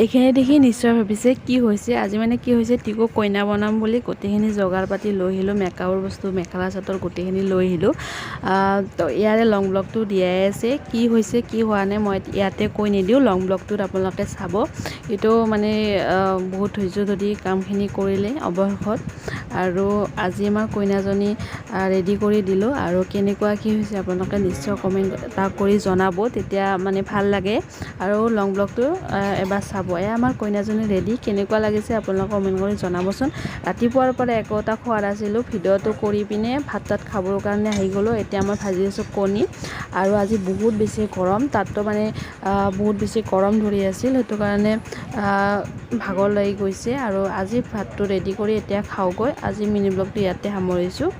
এইখিনি দেখি নিশ্চয় ভাবিছে কি হৈছে আজি মানে কি হৈছে টিকো কইনা বনাম বুলি গোটেইখিনি জগাৰ পাতি লৈ আহিলোঁ মেকআপৰ বস্তু মেখেলা চাদৰ গোটেইখিনি লৈ আহিলোঁ তো ইয়াৰে লং ব্লগটো দিয়াই আছে কি হৈছে কি হোৱা নাই মই ইয়াতে কৈ নিদিওঁ লং ব্লগটোত আপোনালোকে চাব এইটো মানে বহুত ধৈৰ্য ধৰি কামখিনি কৰিলে অৱশেষত আৰু আজি আমাৰ কইনাজনী ৰেডি কৰি দিলোঁ আৰু কেনেকুৱা কি হৈছে আপোনালোকে নিশ্চয় কমেণ্ট এটা কৰি জনাব তেতিয়া মানে ভাল লাগে আৰু লং ব্লগটো এবাৰ চাব এয়া আমাৰ কইনাজনী ৰেডি কেনেকুৱা লাগিছে আপোনালোকে কমেণ্ট কৰি জনাবচোন ৰাতিপুৱাৰ পৰা একো এটা খোৱা নাছিলোঁ ভিডিঅ'টো কৰি পিনে ভাত তাত খাবৰ কাৰণে আহি গ'লোঁ এতিয়া মই ভাজি আছোঁ কণী আৰু আজি বহুত বেছি গৰম তাততো মানে বহুত বেছি গৰম ধৰি আছিল সেইটো কাৰণে ভাগৰ লাগি গৈছে আৰু আজি ভাতটো ৰেডি কৰি এতিয়া খাওঁগৈ আজি মিনি ব্লগটো ইয়াতে সামৰিছোঁ।